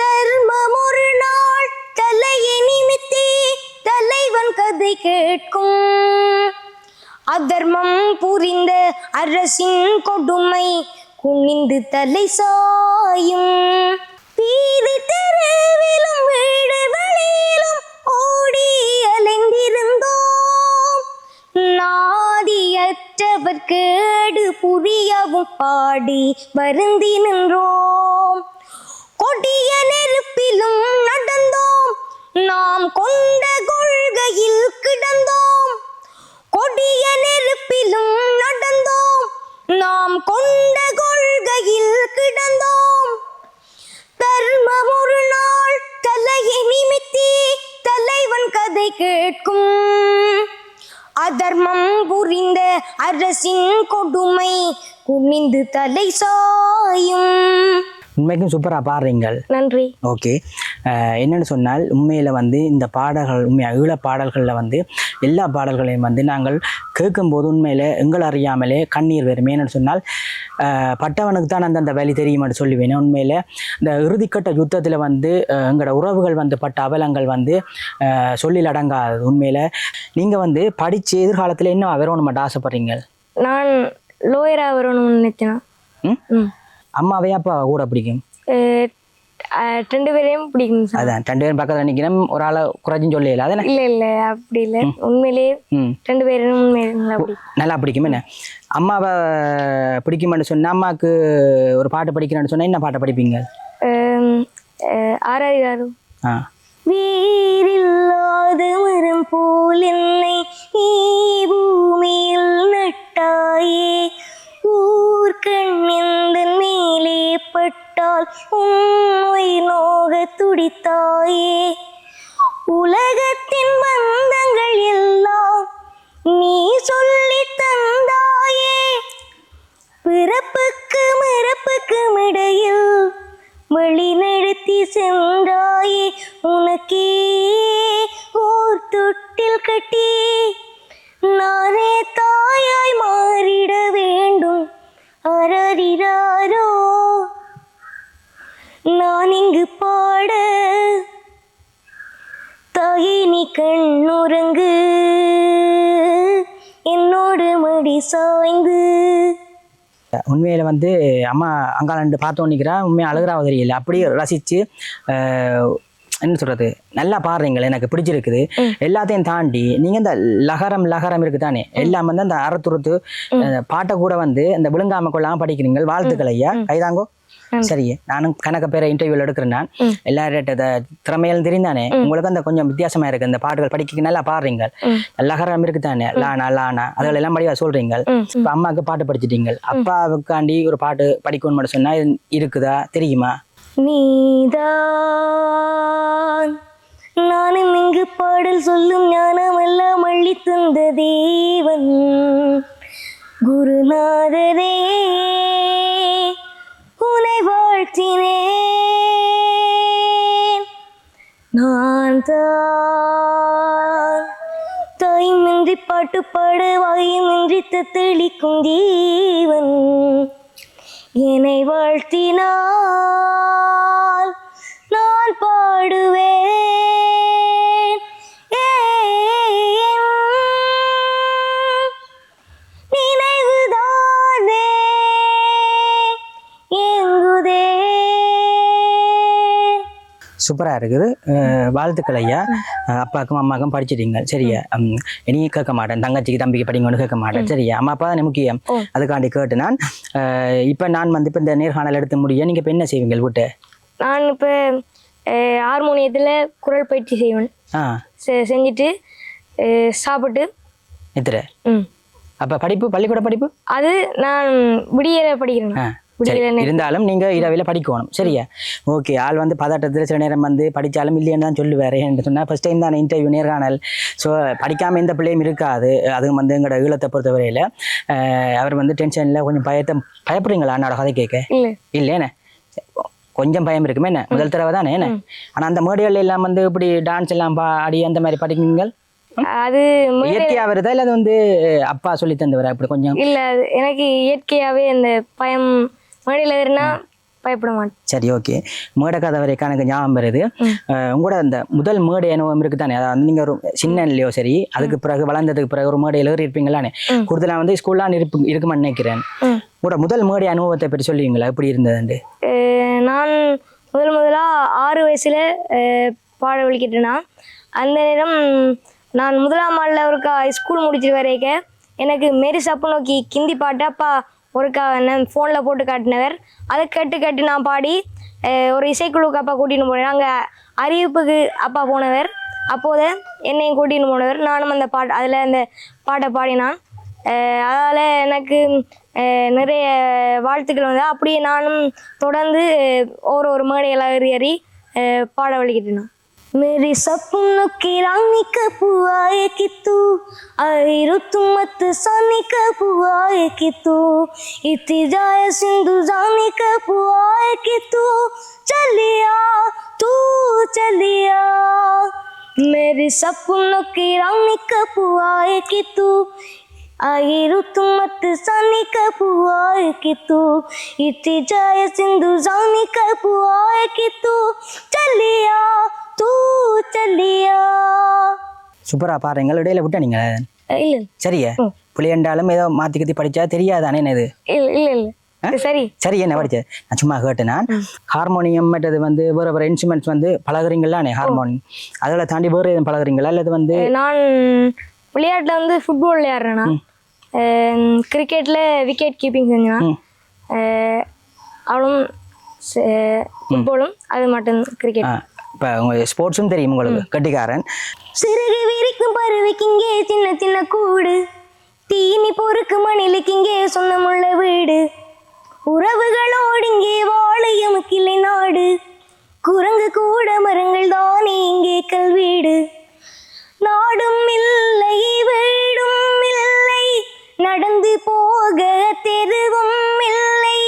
தர்மம் ஒரு நாள் தலையை நிமித்தி தலைவன் கதை கேட்கும். அதர்மம் புரிந்த அரசின் கொடுமை குனிந்து தலை சாயும். வீதி தெருவிலும் வீடு வெளியிலும் ஓடி அலைந்திருந்தோம். நாதியற்றவர் கேடு புரியவும் பாடி வருந்தி நின்றோம். கொடிய நெருப்பிலும் நடந்தோம், நாம் கொண்ட கொள்கையில் கிடந்தோம். கொடிய நெருப்பிலும் நடந்தோம், நாம் கொண்ட கொள்கையில் கிடந்தோம். தர்மம் ஒரு நாள் தலையை நிமித்தி தலைவன் கதை கேட்கும். அதர்மம் புரிந்த அரசின் கொடுமை குனிந்து தலை சாயும். உண்மைக்கும் சூப்பராக பாடுறீங்கள். நன்றி. ஓகே. என்னென்னு சொன்னால் உண்மையில் வந்து இந்த பாடல்கள் உண்மையாக ஈழ பாடல்களில் வந்து எல்லா பாடல்களையும் வந்து நாங்கள் கேட்கும்போது உண்மையில் எங்கள் அறியாமலே கண்ணீர் வரும். ஏன்னு சொன்னால் பட்டவனுக்கு தான் அந்த வழி தெரியுமான்னு சொல்லுவேன். உண்மையில் இந்த இறுதிக்கட்ட யுத்தத்தில் வந்து எங்களோட உறவுகள் வந்து பட்ட அவலங்கள் வந்து சொல்லில் அடங்காது. உண்மையில் நீங்கள் வந்து படித்து எதிர்காலத்தில் என்ன வரணும்னு ஆசைப்படுறீங்க? நான் லோயராக வரணும்னு நினைச்சேன். அம்மாவே அப்பா கூட பிடிக்கும்? 2 பேரையும் பிடிக்கும். அதான் 2 பேரும் பக்கத்தில் நிற்கணும், ஒரு ஆளை குறைஞ்சும் சொல்லல. அதான் இல்லை அப்படி இல்லை, உண்மையிலேயே 2 பேரும் நல்லா பிடிக்கும். என்ன அம்மாவை பிடிக்கும்னு சொன்னால் அம்மாவுக்கு ஒரு பாட்டு படிக்கிறேன்னு சொன்னால் என்ன பாட்டை படிப்பீங்க? ஆராரிராரு. வேறில்லாத மரம் போல் என்னை பூமியில் நட்டாயே. ஊர்கண் எந்த மேலே பட்டால் உயிர் நோக துடித்தாயே. உலகத்தின் பந்தங்கள் எல்லாம் நீ சொல்லி தந்தாயே. பிறப்புக்கு மறப்புக்கும் இடையில் வழி நடத்தி சென்றாயே. உனக்கே ஓர் தொட்டில் கட்டி நானே தாயாய் மாறிட வேண்டும். அரறிறாரோ நான் இங்கு பாட, தாயே நீ கண்ணுறங்கு என்னோடு மடி சாய்ந்து. உண்மையில் வந்து அம்மா அங்காளண்டு பார்த்தோன்னிக்கிறா உண்மையாக அழுகிறா தெரியல. அப்படியே ரசித்து என்ன சொல்றது நல்லா பாடுறீங்களே எனக்கு பிடிச்சிருக்குது. எல்லாத்தையும் தாண்டி நீங்க இந்த லகரம் இருக்குதானே எல்லாம் வந்து அந்த அறத்துறத்து பாட்டை கூட வந்து இந்த விழுங்காம கொள்ளாம படிக்கிறீங்க. வாழ்த்துக்கள் ஐயா, கைதாங்கோ. சரி, நானும் கணக்க பேரை இன்டர்வியூல எடுக்கிறேன். நான் எல்லாரும் திறமையிலும் தெரிந்தானே உங்களுக்கு அந்த கொஞ்சம் வித்தியாசமா இருக்கு. அந்த பாட்டுகள் படிக்க நல்லா பாடுறீங்க, லகரம் இருக்குதானே, லானா லானா அதெல்லாம் எல்லாம் படிவா சொல்றீங்க. இப்ப அம்மாவுக்கு பாட்டு படிச்சிட்டீங்க, அப்பாவுக்காண்டி ஒரு பாட்டு படிக்கணும்னு மட்டும் சொன்னா இருக்குதா தெரியுமா? நீதான் நானும் இங்கு பாடல் சொல்லும் ஞானம் எல்லாம் அள்ளி தந்த தேவன் குருநாதரே உனை வாழ்த்தினேன். நான் தான் தாயுமின்றி பாட்டு பாட வாயுமின்றி தத்தளிக்கும் தேவன் என்னை வாழ்த்தினால் நான் பாடுவேன். நினைவுதானே எங்குதே. சூப்பரா இருக்குது. வாழ்த்துக்கள் ஐயா. அப்பாவுக்கும் அம்மாவுக்கும் படிச்சிட்டீங்க. சரியா, இனி கேட்க மாட்டேன், தங்கச்சிக்கு தம்பிக்கு படிங்கன்னு கேட்க மாட்டேன். சரியா, அம்மா அப்பா தானே முக்கியம், அதுக்காண்டி கேட்டு நான் இப்போ நான் வந்து இப்போ இந்த நேர்காணல் எடுத்து முடிய நீங்கள் இப்போ என்ன செய்வீங்க வீட்டு? நான் இப்போ ஹார்மோனியத்தில் குரல் பயிற்சி செய்வேன். செஞ்சுட்டு சாப்பிட்டு எத்தனை அப்போ படிப்பு பள்ளிக்கூட படிப்பு அது நான் விடியல படிக்கிறேன். இருந்தாலும் நீங்க இரவில படிக்கணும். சரியா, ஓகே. ஆள் வந்து பதட்டத்தில் சில நேரம் வந்து படித்தாலும் இல்லைன்னு தான் சொல்லுவார். என்று சொன்னால் ஃபர்ஸ்ட் டைம் தானே இன்டர்வியூ நேர்காணல். ஸோ படிக்காமல் எந்த பிள்ளையும் இருக்காது. அதுவும் வந்து எங்களோட ஈழத்தை பொறுத்தவரையில் அவர் வந்து டென்ஷனில் கொஞ்சம் பயப்படுறீங்களா அண்ணோட கதை கேட்க? இல்லைண்ணே, கொஞ்சம் பயம் இருக்குமே என்ன, முதல் தடவை தானே என்ன. ஆனால் அந்த மேடைகள் எல்லாம் வந்து இப்படி டான்ஸ் எல்லாம் ஆடி அந்த மாதிரி படிக்கிறீங்க, அது இயற்கையா வருதா இல்லை அது வந்து அப்பா சொல்லி தந்தவரா? அப்படி கொஞ்சம் இல்லை, எனக்கு இயற்கையாகவே அந்த பயம் மேடையில் ஏறினா பயப்பட மாட்டேன். சரி, ஓகே. மேடை கதை வரைக்கும் எனக்கு ஞாபகம் வருது. உங்களோட அந்த முதல் மேடை அனுபவம் இருக்கு தானே, அதாவது நீங்கள் ஒரு சின்ன இல்லையோ சரி, அதுக்கு பிறகு வளர்ந்ததுக்கு பிறகு ஒரு மேடையில் ஏறி இருப்பீங்களானே, கூடுதலாக வந்து ஸ்கூல்லாம் இருக்குமான்னு நினைக்கிறேன். உங்களோட முதல் மேடை அனுபவத்தை பற்றி சொல்லுவீங்களா, எப்படி இருந்ததுண்டு? நான் முதலாக 6 வயசில் பாட வலிக்கிட்டேன்னா, அந்த நேரம் நான் 1ஆம் ஆண்டில் ஒருக்கா ஸ்கூல் முடிச்சுட்டு வரைக்க எனக்கு மேரி சப்பு நோக்கி கிந்தி பாட்டு அப்பா ஒருக்கா நான் ஃபோனில் போட்டு காட்டினவர். அதை கேட்டு நான் பாடி ஒரு இசைக்குழுவுக்கு அப்பா கூட்டின்னு போனேன். அங்கே அறிவிப்புக்கு அப்பா போனவர், அப்போது என்னையும் கூட்டின்னு போனவர். நானும் அந்த அதில் அந்த பாட்டை பாடினான். அதால் எனக்கு நிறைய வாழ்த்துக்கள் வந்து அப்படியே நானும் தொடர்ந்து ஒரு மேடையெல்லாம் ஏறி பாட வலிக்கிட்டேன். मेरे सपनों की रानी कब आए कि तू आई रुत मत सानी कब आए कि तू इतनी जाए सिंधु जानी कब आए कि तू चलिया मेरे सपनों की रानी कब आए कि तू आई रुत मत सानी कब आए कि तू इतनी जाए सिंधु जानी कब आए कि तू चलिया சூப்பரா பாருங்க. இடையில விட்ட நீங்க இல்ல சரியா, பிள்ளைண்டாலும் ஏதோ மாத்தி கத்தி படிச்சா தெரியாதானே இது? இல்ல சரி சரி, என்ன படிச்ச? நான் சும்மா கேட்டேன்னா ஹார்மோனியம் மற்றது வந்து வேற இன்ஸ்ட்ருமெண்ட்ஸ் வந்து பழகுறீங்களானே, ஹார்மோனியம் அதெல்லாம் தாண்டி வேற எதுவும் பழகுறீங்களா? அல்லது வந்து நான் விளையாட்டுல வந்து ஃபுட்பால் விளையாடுறேன்னா, கிரிக்கெட்ல விக்கெட் கீப்பிங் செஞ்சேன். அவளும் ஃபுட்பாலும் அது மட்டும் கிரிக்கெட். இப்போ உங்கள் ஸ்போர்ட்ஸும் தெரியும் உங்களுக்கு, கட்டிக்காரன். சிறகு விரிக்கும் பறவைக்கிங்கே சின்ன சின்ன கூடு, தீனி பொறுக்கு மணிலுக்கிங்கே சொந்தமுள்ள வீடு, உறவுகளோடு இங்கே வாழையும் கிளை நாடு, குரங்கு கூட மரங்கள் தானே இங்கே கல்வீடு, நாடும் இல்லை வீடும் இல்லை நடந்து போக தெருவும் இல்லை,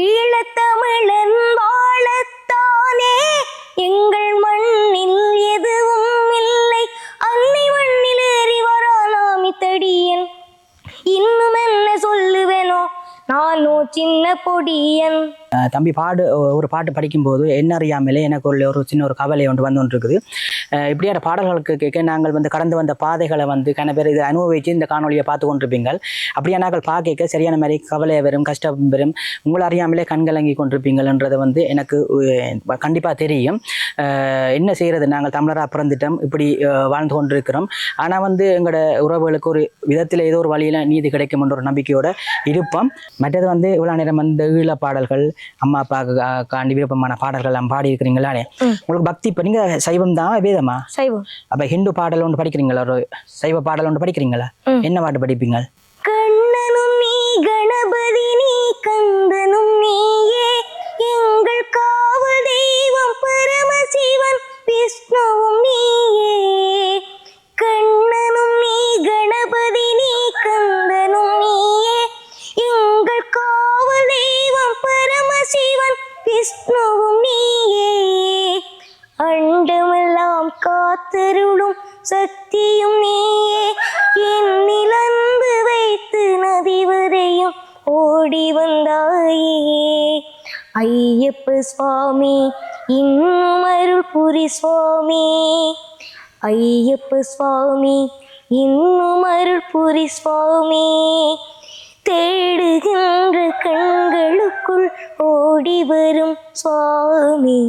ஈழத்தமிழன் வாழத்தானே எங்கள் மண்ணில் எதுவும் இல்லை, அன்னை மண்ணில் ஏறி வரானாமி தடியன், இன்னும் என்ன சொல்லுவேனோ நானோ சின்ன பொடியன். தம்பி ஒரு பாட்டு படிக்கும்போது என்ன அறியாமலே எனக்கு ஒரு சின்ன ஒரு கவலை ஒன்று வந்து இருக்குது. இப்படியான பாடல்களுக்கு கேட்க நாங்கள் வந்து கடந்து வந்த பாதைகளை வந்து கன பேர் இதை அனுபவித்து இந்த காணொலியை பார்த்து கொண்டிருப்பீங்கள். அப்படியே நாங்கள் பார்க்க சரியான மாதிரி கவலை வரும், கஷ்டம் வரும், உங்களை அறியாமலே கண்கலங்கி கொண்டிருப்பீங்கள்ன்றது வந்து எனக்கு கண்டிப்பாக தெரியும். என்ன செய்கிறது, நாங்கள் தமிழராக பிறந்துட்டோம், இப்படி வாழ்ந்து கொண்டிருக்கிறோம். ஆனால் வந்து எங்களோட உறவுகளுக்கு ஒரு விதத்தில் ஏதோ ஒரு வழியில் நீதி கிடைக்கும் என்ற ஒரு நம்பிக்கையோடு இருப்போம். மற்றது வந்து இவ்வளோ நேரம் வந்து ஈழ பாடல்கள், அம்மா அப்பாவுக்கு காண்டி விருப்பமான பாடல்கள் எல்லாம் பாடி இருக்கிறீங்களானே. உங்களுக்கு பக்தி இப்போ நீங்கள் சைவம் தான் வேதமா? சைவம். அப்போ ஹிந்து பாடல் ஒன்று படிக்கிறீங்களா? ஒரு சைவ பாடல் ஒன்று படிக்கிறீங்களா? என்ன பாட்டு படிப்பீங்க? கண்ணனும் நீ கணபதி நீ கந்தனும் நீயே எங்கள் காவல் தெய்வம் பரமசிவன் விஷ்ணுவும் நீயே. கண்ணனும் நீ கணபதி நீ கந்தனும் நீயே எங்கள் காவல் தெய்வம் பரமசிவன் விஷ்ணுவும் நீயே. அண்டமெல்லாம் காத்தருளும் சக்தியும் நீயே என்னில் அன்பு வைத்து நதிவரையும் ஓடி வந்தாயே. ஐயப்ப சுவாமி இன்னும் அருள் புரி சுவாமி. ஐயப்ப சுவாமி இன்னும் அருள் புரி சுவாமி. தேடுகின்ற கண்களுக்குள் ஓடி வரும் சுவாமி.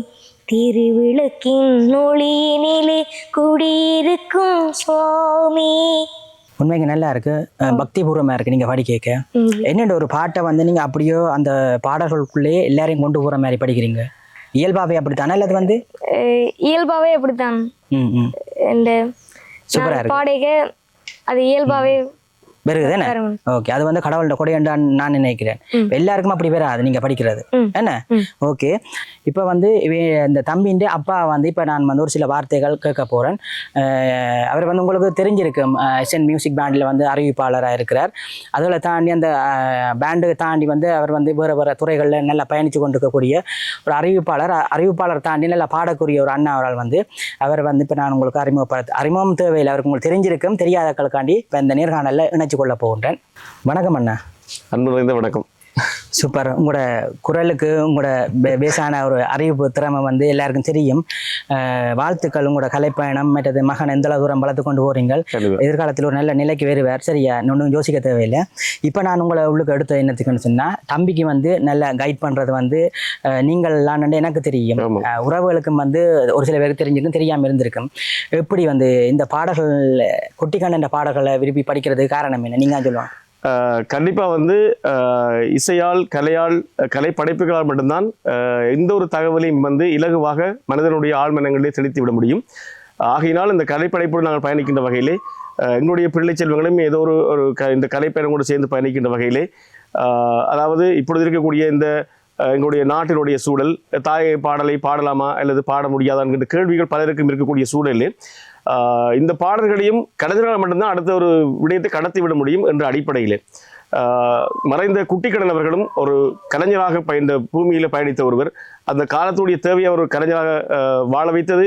திருவிளக்கின் ஒளியினிலே குடியிருக்கும் சுவாமி. உண்மைக்கு நல்லா இருக்கு, பக்திபூர்வமாக இருக்கு நீங்கள் பாடி கேட்க. என்னென்ன ஒரு பாட்டை வந்து நீங்கள் அப்படியோ அந்த பாடல்களுக்குள்ளேயே எல்லாரையும் கொண்டு போகிற மாதிரி படிக்கிறீங்க. இயல்பாகவே அப்படித்தானே? அல்லது வந்து இயல்பாகவே அப்படித்தான். இந்த சூப்பராக இருக்கு பாடைக அது இயல்பாகவே வருகுதுன்னு. ஓகே, அது வந்து கடவுளோட கொடையான்னு நான் நினைக்கிறேன். எல்லாருக்கும் அப்படி வராது நீங்க படிக்கிறது என்ன. ஓகே, இப்போ வந்து இந்த தம்பிൻ്റെ அப்பா வந்து இப்போ நான் வந்து ஒரு சில வார்த்தைகள் கேட்க போறேன். அவர் வந்து உங்களுக்கு தெரிஞ்சிருக்கும், எஸ்என் மியூசிக் பேண்டில் வந்து அறிவிப்பாளராக இருக்கிறார். அதில் தாண்டி அந்த பேண்டு தாண்டி வந்து அவர் வந்து வேறு வேறு துறைகளில் நல்லா பயணித்து கொண்டிருக்கக்கூடிய ஒரு அறிவிப்பாளர் தாண்டி நல்லா பாடக்கூடிய ஒரு அண்ணா அவரால் வந்து அவர் வந்து இப்போ நான் உங்களுக்கு அறிமுகம் தேவையில் அவருக்கு உங்களுக்கு தெரிஞ்சிருக்கும். தெரியாதக்களுக்காண்டி இப்போ இந்த நேர்காணலில் இணைச்சு கொள்ள போகின்றேன். வணக்கம் அண்ணா. அன்பு நிறைந்த வணக்கம். சூப்பர். உங்களோட குரலுக்கு உங்களோட பேசான ஒரு அறிவிப்பு திறமை வந்து எல்லாருக்கும் தெரியும். வாழ்த்துக்கள். உங்களோட கலைப்பயணம் மற்றது மகன் எந்த தூரம் வளர்த்து கொண்டு போறீங்க. எதிர்காலத்தில் ஒரு நல்ல நிலைக்கு வருவார். சரியா, ஒன்றும் யோசிக்க தேவையில்லை. இப்போ நான் உங்களை உள்ளுக்கு எடுத்த என்னத்துக்குன்னு சொன்னால், தம்பிக்கு வந்து நல்ல கைட் பண்ணுறது வந்து நீங்கள் எனக்கு தெரியும். உறவுகளுக்கும் வந்து ஒரு சில பேருக்கு தெரிஞ்சிருக்கும், தெரியாமல் இருந்திருக்கும். எப்படி வந்து இந்த பாடல்கள் குட்டிக்கண்ட பாடல்களை விரும்பி படிக்கிறதுக்கு காரணம் என்ன, நீங்கள் சொல்லுவாங்க? கண்டிப்பா வந்து இசையால் கலையால் கலை படைப்புகளால் மட்டும்தான் எந்த ஒரு தகவலையும் வந்து இலகுவாக மனிதனுடைய ஆழ்மனங்களிலே செலுத்தி விட முடியும். ஆகையினால் இந்த கலைப்படைப்போடு நாங்கள் பயணிக்கின்ற வகையிலே எங்களுடைய பிள்ளை செல்வங்களும் ஏதோ ஒரு இந்த கலைப்பயணங்களோடு சேர்ந்து பயணிக்கின்ற வகையிலே, அதாவது இப்பொழுது இருக்கக்கூடிய இந்த எங்களுடைய நாட்டினுடைய சூழல், தாயை பாடலை பாடலாமா அல்லது பாட முடியாதா என்கின்ற கேள்விகள் பலருக்கும் இருக்கக்கூடிய சூழலில் இந்த பாடல்களையும் கலைஞர்களால் மட்டும்தான் அடுத்த ஒரு விடயத்தை கடத்தி விட முடியும் என்ற அடிப்படையிலே மறைந்த குட்டிக்கடன் அவர்களும் ஒரு கலைஞராக இந்த பூமியில பயணித்த ஒருவர். அந்த காலத்துடைய தேவையை ஒரு கலைஞராக வாழ வைத்தது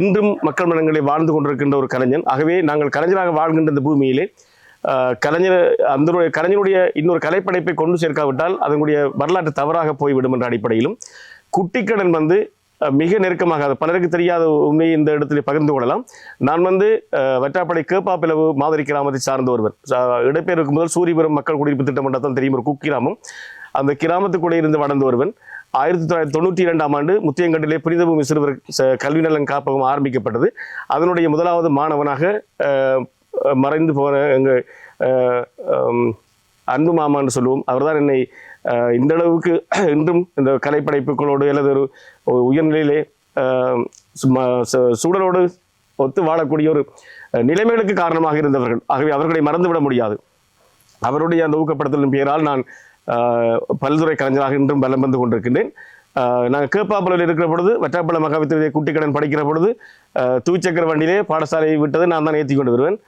இன்றும் மக்கள் மனங்களை வாழ்ந்து கொண்டிருக்கின்ற ஒரு கலைஞன். ஆகவே நாங்கள் கலைஞராக வாழ்கின்ற இந்த பூமியிலே கலைஞருடைய இன்னொரு கலைப்படைப்பை கொண்டு சேர்க்காவிட்டால் அதனுடைய வரலாற்று தவறாக போய்விடும் என்ற அடிப்படையிலும் குட்டிக்கடன் வந்து மிக நெருக்கமாக, பலருக்கு தெரியாத உண்மையை இந்த இடத்துல பகிர்ந்து கொள்ளலாம். நான் வந்து வட்டாப்படை கேப்பாப்பிளவு மாதிரி கிராமத்தை சார்ந்த ஒருவர். இடப்பெயருக்கு முதல் சூரியபுரம் மக்கள் குடியிருப்பு திட்டம் என்றால் தெரியும், ஒரு குக்கிராமம். அந்த கிராமத்துக்குள்ளே இருந்து வளர்ந்த ஒருவன். 1992ஆம் ஆண்டு முத்தியங்கண்டிலே புனித பூமி சிறுவர் கல்வி நலன் காப்பகம் ஆரம்பிக்கப்பட்டது. அதனுடைய முதலாவது மாணவனாக மறைந்து போன எங்கள் அன்பு மாமான்னு சொல்லுவோம். அவர்தான் என்னை இந்த அளவுக்கு இன்றும் இந்த கலைப்படைப்புகளோடு அல்லது ஒரு உயர்நிலையிலே சூழலோடு ஒத்து வாழக்கூடிய ஒரு நிலைமைகளுக்கு காரணமாக இருந்தவர்கள். ஆகவே அவர்களை மறந்துவிட முடியாது. அவருடைய அந்த ஊக்கப்படுத்தலின் பெயரால் நான் பல்துறை கலைஞராக இன்றும் பலம் வந்து கொண்டிருக்கின்றேன். நாங்கள் கேப்பாப்பலில் இருக்கிற பொழுது, வட்டாப்பள மகாவித்தியாலய குட்டிக்கடன் படிக்கிற பொழுது தூச்சக்கர வண்டியிலே பாடசாலையை விட்டது நான் தான் ஏற்றி கொண்டு வருவேன்.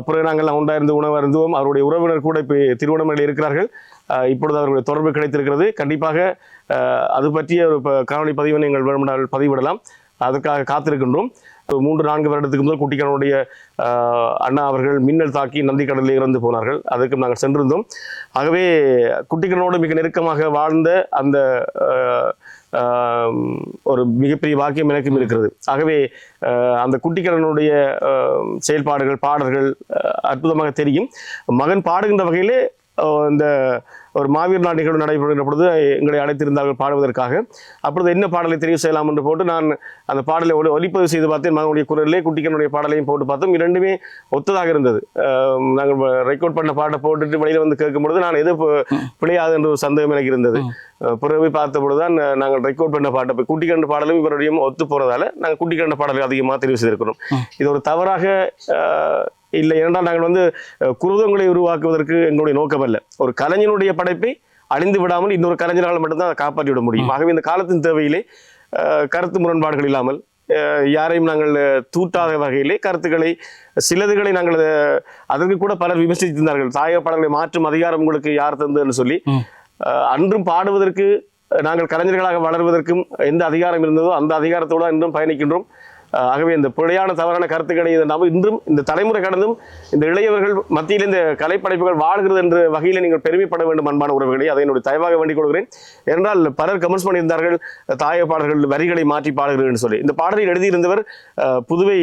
பிறகு நாங்கள் உண்டாயிருந்து உணவு அருந்துவோம். அவருடைய உறவினர் கூட இப்போ திருவண்ணாமலையில் இருக்கிறார்கள். இப்பொழுது அவர்களுடைய தொடர்பு கிடைத்திருக்கிறது. கண்டிப்பாக அது பற்றிய ஒரு காணொலி பதிவை நீங்கள் வேண்டுமானால் பதிவிடலாம். அதற்காக காத்திருக்கின்றோம். 3-4 வருடத்துக்கு முதல் குட்டிக்கடனுடைய அண்ணா அவர்கள் மின்னல் தாக்கி நந்திக்கடலில் இறந்து போனார்கள். அதற்கு நாங்கள் சென்றிருந்தோம். ஆகவே குட்டிக்கடனோடு மிக நெருக்கமாக வாழ்ந்த அந்த ஒரு மிகப்பெரிய வாக்கியம் எனக்கும் இருக்கிறது. ஆகவே அந்த குட்டிக்கண்ணனுடைய செயல்பாடுகள் பாடல்கள் அற்புதமாக தெரியும். மகன் பாடுகின்ற வகையிலே இந்த ஒரு மாவீர் நாள் நிகழ்வு நடைபெறுகின்ற பொழுது எங்களை அழைத்திருந்தார்கள் பாடுவதற்காக. அப்பொழுது என்ன பாடலை தெரிவு செய்யலாம் என்று போட்டு நான் அந்த பாடலை ஒலிப்பதிவு செய்து பார்த்தேன். மகனுடைய குரலிலே குட்டிக்கனுடைய பாடலையும் போட்டு பார்த்தோம். இரண்டுமே ஒத்ததாக இருந்தது. நாங்கள் ரெக்கார்ட் பண்ண பாட்டை போட்டுட்டு வெளியில் வந்து கேட்கும் பொழுது நான் எது பிழையாது என்ற ஒரு சந்தேகம் எனக்கு இருந்தது. பிறகு பார்த்த பொழுதுதான் நாங்கள் ரெக்கார்ட் பண்ண பாட்டை குட்டிக்கண்ணு பாடலும் இவருடையும் ஒத்து போறதால நாங்கள் குட்டிக்கண்ணு பாடலை அதிகமாக தெரிவு செய்திருக்கிறோம். இது ஒரு தவறாக இல்லை, ஏனென்றால் நாங்கள் வந்து குருதங்களை உருவாக்குவதற்கு எங்களுடைய நோக்கம் அல்ல. ஒரு கலைஞனுடைய படைப்பை அழிந்து விடாமல் இன்னொரு கலைஞரால் மட்டும்தான் அதை காப்பாற்றி விட முடியும். ஆகவே இந்த காலத்தின் தேவையிலே கருத்து முரண்பாடுகள் இல்லாமல் யாரையும் நாங்கள் தூட்டாத வகையிலே கருத்துக்களை சிலதுகளை நாங்கள் அதற்கு கூட பலர் விமர்சித்திருந்தார்கள். தாயக பாடல்களை மாற்றும் அதிகாரம் உங்களுக்கு யார் தந்ததுன்னு சொல்லி. அன்றும் பாடுவதற்கு நாங்கள் கலைஞர்களாக வளர்வதற்கும் எந்த அதிகாரம் இருந்ததோ அந்த அதிகாரத்தோடு இன்றும் பயணிக்கின்றோம். ஆகவே இந்த பிழையான தவறான கருத்துக்களை நாம் இன்றும் இந்த தலைமுறை கடந்தும் இந்த இளையவர்கள் மத்தியில் இந்த கலைப்படைப்புகள் வாழ்கிறது என்ற வகையில் நீங்கள் பெருமைப்பட வேண்டும் அன்பான உறவுகளை. அதை என்னுடைய தயவாக வேண்டிக் கொள்கிறேன். என்றால் பலர் கமெண்ட்ஸ் பண்ணியிருந்தார்கள் தாய பாடல்கள் வரிகளை மாற்றி பாடுகிறேன் சொல்லி. இந்த பாடலை எழுதியிருந்தவர் புதுவை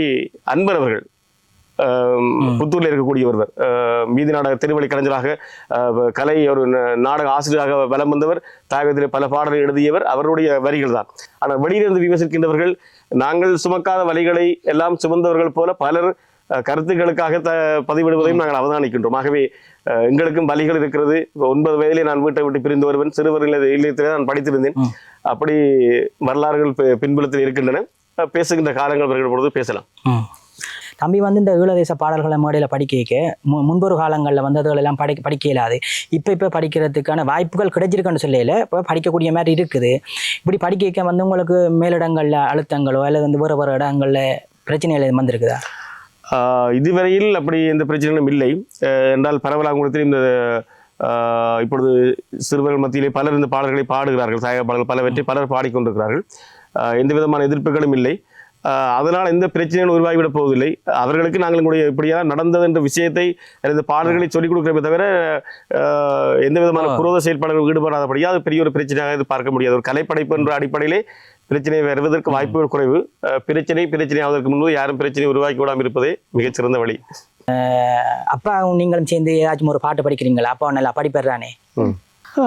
அன்பர் அவர்கள், புத்தூரில் இருக்கக்கூடிய ஒருவர். வீதி நாடக திருவள்ளி கலைஞராக கலை ஒரு நாடக ஆசிரியராக வலம் வந்தவர். தாயகத்திலே பல பாடல்களை எழுதியவர். அவருடைய வரிகள் தான். ஆனால் வெளியிலிருந்து விமர்சிக்கின்றவர்கள் நாங்கள் சுமக்காத வழிகளை எல்லாம் சுமந்தவர்கள் போல பலர் கருத்துக்களுக்காக பதிவிடுவதையும் நாங்கள் அவதானிக்கின்றோம். ஆகவே எங்களுக்கும் வழிகள் இருக்கிறது. 9 வயதிலே நான் வீட்டை விட்டு பிரிந்து வருவேன். சிறுவர் இல்லத்திலே நான் படித்திருந்தேன். அப்படி வரலாறுகள் பின்புலத்தில் இருக்கின்றன. பேசுகின்ற காலங்கள் வருகிற பொழுது பேசலாம். தம்பி வந்து இந்த ஈழதேச பாடல்களை மேடையில் படிக்க முன்பொரு காலங்களில் வந்து அதுகளெல்லாம் படிக்க இயலாது. இப்போ படிக்கிறதுக்கான வாய்ப்புகள் கிடைச்சிருக்குன்னு சொல்லல, இப்போ படிக்கக்கூடிய மாதிரி இருக்குது. இப்படி படிக்க வந்து உங்களுக்கு மேலிடங்களில் அழுத்தங்களோ அல்லது வந்து வேறு இடங்களில் பிரச்சனைகள் வந்திருக்குதா? இதுவரையில் அப்படி எந்த பிரச்சனைகளும் இல்லை. என்றால் பரவலாக உங்களுக்கு இந்த இப்பொழுது சிறுவர்கள் மத்தியிலே பலர் இந்த பாடல்களை பாடுகிறார்கள். தாயக பாடல்கள் பலவற்றை பலர் பாடிக்கொண்டிருக்கிறார்கள். எந்த விதமான எதிர்ப்புகளும் இல்லை. அதனால் எந்த பிரச்சனையும் உருவாகிவிடப் போவதில்லை. அவர்களுக்கு நாங்கள் எங்களுடைய இப்படியா நடந்தது என்ற விஷயத்தை இந்த பாடல்களை சொல்லிக் கொடுக்கிறத தவிர எந்த விதமான குரோத செயல்பாடுகள் ஈடுபடாதபடியா அது பெரிய ஒரு பிரச்சனையாக இது பார்க்க முடியாது. ஒரு கலைப்படைப்பு என்ற அடிப்படையிலே பிரச்சனை வருவதற்கு வாய்ப்புகள் குறைவு. பிரச்சனை ஆவதற்கு முன்பு யாரும் பிரச்சனை உருவாக்கி விடாமல் இருப்பதே மிகச்சிறந்த வழி. அப்பா நீங்களும் சேர்ந்து ஏதாச்சும் ஒரு பாட்டு படிக்கிறீங்களா? அப்பா நல்லா படிப்படுறானே.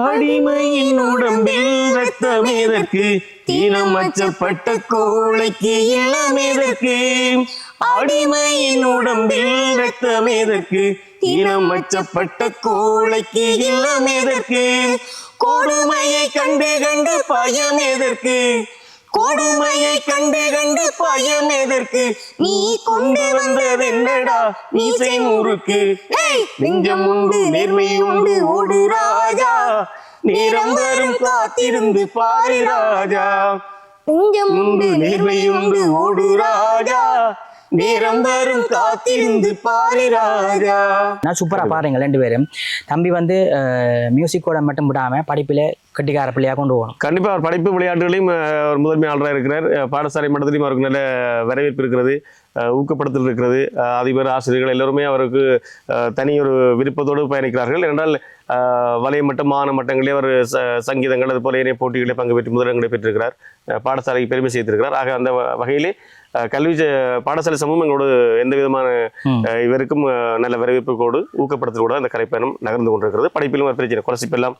அடிமையின் உடம்பில் ரத்தமேதற்கு, தீனம் அச்சப்பட்ட கோழைக்கு இளமேதற்கு. அடிமையின் உடம்பில் ரத்தமேதற்கு, தீனம் அச்சப்பட்ட கோழைக்கு இளமேதற்கு. கொடுமையை கண்டு கண்டு பயம் எதற்கு, கொடுமையை கண்டு கண்டு பயம் எதற்கு. நீ கொண்டு வந்தது என்னடா மீசை முறுக்கு. நெஞ்சம் உண்டு நேர்மை உண்டு ஓடு ராஜா, நேரம் வரும் காத்திருந்து பாரு ராஜா. நெஞ்சம் உண்டு நேர்மை உண்டு ஓடு ராஜா, நேரம் வரும் காத்திருந்து பாரு ராஜா. நான் சூப்பரா பாருங்க ரெண்டு பேரும். தம்பி வந்து மியூசிக்கோட மட்டும் விடாம படிப்பில கட்டிக்கார பிள்ளையா கொண்டு போகணும். கண்டிப்பா அவர் படிப்பு விளையாட்டுகளையும் ஒரு முதன்மையாளராக இருக்கிறார். பாடசாலை மட்டத்திலையும் அவருக்கு நல்ல வரவேற்பு இருக்கிறது, ஊக்கப்படுத்தல் இருக்கிறது. அதிபர் ஆசிரியர்கள் எல்லோருமே அவருக்கு தனி ஒரு விருப்பத்தோடு பயணிக்கிறார்கள். என்றால் வலைய மட்டம் மான மட்டங்களே அவர் சங்கீதங்கள் அது போல ஏனைய போட்டிகளை பங்கு பெற்று முதலிடங்களை பெற்றிருக்கிறார். பாடசாலைக்கு பெருமை செய்திருக்கிறார். ஆக அந்த வகையிலே கல்வி பாடசாலை சமூகம் எங்களோடு எந்த விதமான இவருக்கும் நல்ல வரவேற்புக்கோடு ஊக்கப்படுத்தலோடு அந்த கலைப்பயணம் நகர்ந்து கொண்டிருக்கிறது. படிப்பிலும் ஒரு பிரச்சனை கொலசிப்பு எல்லாம்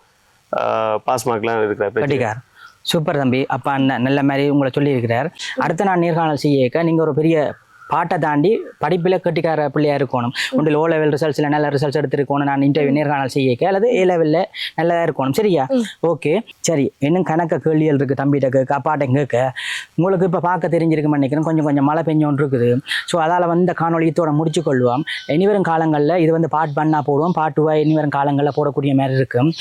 பாஸ் மார்க்லாம் இருக்கிறார். சூப்பர் தம்பி. அப்பா அண்ணன் நல்ல மாதிரி உங்களை சொல்லி இருக்கிறார். அடுத்த நான் நேர்காணல் செய்ய நீங்கள் ஒரு பெரிய பாட்டை தாண்டி படிப்பில் கட்டிக்கார பிள்ளையாக இருக்கணும். ஒன்றில் O level ரிசல்ட்ஸில் நல்ல ரிசல்ட்ஸ் எடுத்துருக்கணும். நான் இன்டர்வியூ நேர்காணல் செய்ய அல்லது A levelல நல்லதாக இருக்கணும். சரியா? ஓகே சரி. இன்னும் கணக்க கேள்விகள் இருக்குது தம்பிகிட்ட கேட்க அப்பாட்ட கேட்க. உங்களுக்கு இப்போ பார்க்க தெரிஞ்சிருக்குன்னு நினைக்கிறேன். கொஞ்சம் மழை பெஞ்சோன்னு இருக்குது. ஸோ அதால் வந்து காணொலியத்தோட முடிச்சு கொள்வோம். இனிவரும் காலங்களில் இது வந்து பாட்டு பண்ணால் போடுவோம். பாட்டுவா இனிவரும் காலங்களில் போடக்கூடிய மாதிரி இருக்கும்.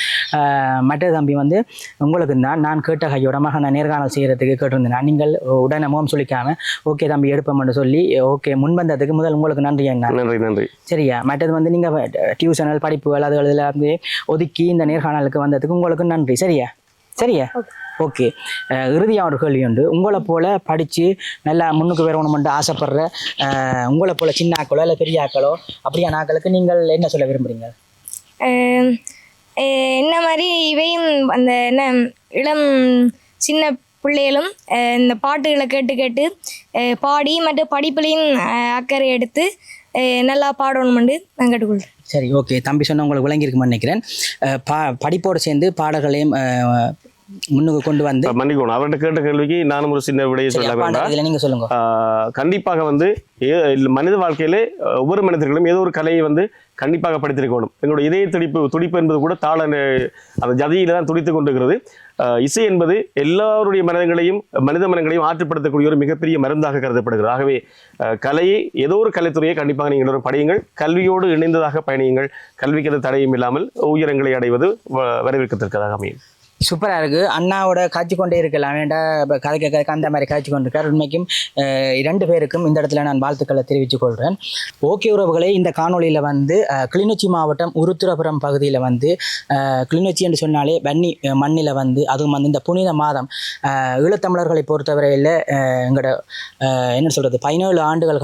மற்ற தம்பி வந்து உங்களுக்கு தான் நான் கேட்ட கையோட மகனை நேர்காணல் செய்கிறதுக்கு கேட்டிருந்தேன். நீங்கள் உடனே முகம் சொல்லிக்காமல் ஓகே தம்பி எடுப்போம்னு சொல்லி ஓகே முன் வந்ததுக்கு முதல் உங்களுக்கு நன்றி அண்ணா. நன்றி. சரியா? மற்றது வந்து நீங்கள் டியூஷனல் படிப்புகள் அது இதில் வந்து ஒதுக்கி இந்த நேர்காணலுக்கு வந்ததுக்கு உங்களுக்கு நன்றி. சரியா? ஓகே. இறுதியாக ஒரு கேள்வி உண்டு. உங்களை போல் படித்து நல்லா முன்னுக்கு வரணுமென்று ஆசைப்படுற உங்களை போல் சின்ன ஆக்களோ இல்லை பெரிய ஆக்களோ அப்படியான ஆக்களுக்கு நீங்கள் என்ன சொல்ல விரும்புகிறீங்க? என்ன மாதிரி இவையும் அந்த என்ன இளம் சின்ன பிள்ளைகளும் இந்த பாட்டுகளை கேட்டு கேட்டு பாடி மற்ற படிப்புலையும் அக்கறை எடுத்து நல்லா பாடணுமெண்டு நான் கேட்டுக்கொள்கிறேன். சரி, ஓகே. தம்பி சொன்ன உங்களுக்கு விளங்கியிருக்குமான்னு நினைக்கிறேன். படிப்போடு சேர்ந்து பாடல்களையும் முன்னுக்கு கொண்டு வந்து மன்னிக்கணும். அவர்கிட்ட கேட்ட கேள்விக்கு நானும் ஒரு சின்ன விடையை சொல்ல வேண்டாம். நீங்க சொல்லுங்க. கண்டிப்பாக வந்து மனித வாழ்க்கையிலே ஒவ்வொரு மனிதர்களும் ஏதோ ஒரு கலையை வந்து கண்டிப்பாக படித்திருக்கணும். எங்களுடைய இதய துடிப்பு என்பது கூட தாள அந்த ஜதியில தான் துடித்து கொண்டிருக்கிறது. இசை என்பது எல்லாருடைய மனித மனங்களையும் ஆற்றுப்படுத்தக்கூடிய ஒரு மிகப்பெரிய மருந்தாக கருதப்படுகிறது. ஆகவே கலையை ஏதோ ஒரு கலைத்துறையை கண்டிப்பாக நீங்கள் எல்லோரும் படியுங்கள், கல்வியோடு இணைந்ததாக பயணியுங்கள். கல்விக்கு அது தடையும் இல்லாமல் உயரங்களை அடைவது வரவேற்கத்தக்கதாக அமையும். சூப்பராக இருக்குது. அண்ணாவோட காய்ச்சி கொண்டே இருக்கலாம் வேண்டாம், கதைக்க அந்த மாதிரி காய்ச்சி கொண்டு இருக்கார். உண்மைக்கும் 2 பேருக்கும் இந்த இடத்துல நான் வாழ்த்துக்களை தெரிவித்துக் கொள்கிறேன். ஓகே உறவுகளே, இந்த காணொலியில் வந்து கிளிநொச்சி மாவட்டம் உருத்திரபுரம் பகுதியில் வந்து கிளிநொச்சி என்று சொன்னாலே வன்னி மண்ணில் வந்து அதுவும் வந்து இந்த புனித மாதம் ஈழத்தமிழர்களை பொறுத்தவரையில் எங்களோட என்ன சொல்கிறது 17 ஆண்டுகள்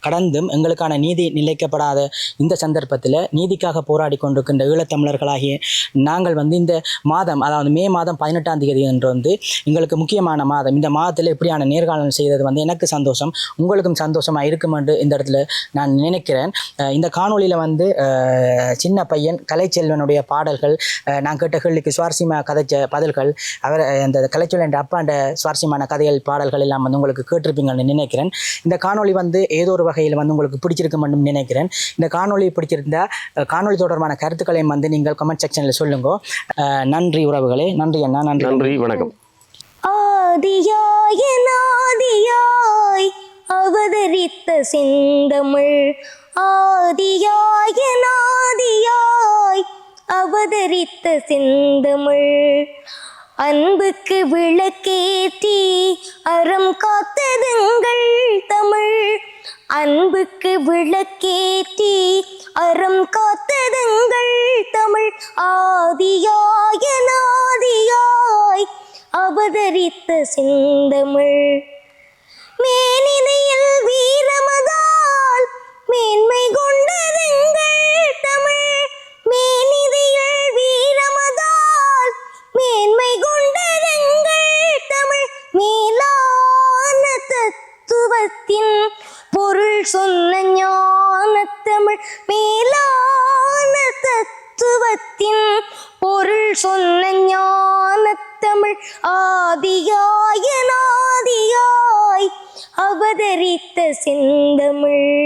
கடந்தும் எங்களுக்கான நீதி நிலைக்கப்படாத இந்த சந்தர்ப்பத்தில் நீதிக்காக போராடி கொண்டிருக்கின்ற ஈழத்தமிழர்களாகிய நாங்கள் வந்து இந்த மாதம், அதாவது மே மாதம் 18ஆம் தேதி என்று வந்து எங்களுக்கு முக்கியமான மாதம். இந்த மாதத்தில் இப்படியான நேர்காணல் செய்தது வந்து எனக்கு சந்தோஷம், உங்களுக்கும் சந்தோஷமாக இருக்கும் என்று இந்த இடத்துல நான் நினைக்கிறேன். இந்த காணொலியில் வந்து சின்ன பையன் கலைச்செல்வனுடைய பாடல்கள், நான் கேட்ட கேள்விக்கு சுவாரஸ்யமாக கதைச்ச பதில்கள், அவர் அந்த கலைச்செல்வன் அப்பாண்ட சுவாரஸ்யமான கதைகள் பாடல்கள் எல்லாம் வந்து உங்களுக்கு கேட்டிருப்பீங்கன்னு நினைக்கிறேன். இந்த காணொலி வந்து ஏதோ ஒரு வகையில் வந்து உங்களுக்கு பிடிச்சிருக்கும் என்று நினைக்கிறேன். இந்த காணொலி பிடிச்சிருந்தா காணொலி தொடர்பான கருத்துக்களையும் வந்து நீங்கள் கமெண்ட் செக்ஷனில் சொல்லுங்க. நன்றி உறவுகளே. நன்றி அண்ணா. நன்றி, வணக்கம். ஆதியாய் நாதியாய் அவதரித்த செந்தமிழ், ஆதியாய் நாதியாய் அவதரித்த செந்தமிழ், அன்புக்கு விளக்கேற்றி அறம் காத்ததுங்கள் தமிழ், அன்புக்கு விளக்கேற்றி அறம் காத்ததுங்கள் தமிழ், ஆதியாய நாதியாய் அவதரித்த செந்தமிழ், மேனிதையில் வீரமதால் மேன்மை கொண்டதுங்கள் தமிழ், மேனிதையில் வீரமதால் மேன்மை கொண்டதுங்கள் தமிழ், மேலான தத்துவத்தின் பொருள் சொன்ன ஞானத்தமிழ், மேலான தத்துவத்தின் பொருள் சொன்ன ஞானத்தமிழ், ஆதியாய நாதியாய் அவதரித்த செந்தமிழ்.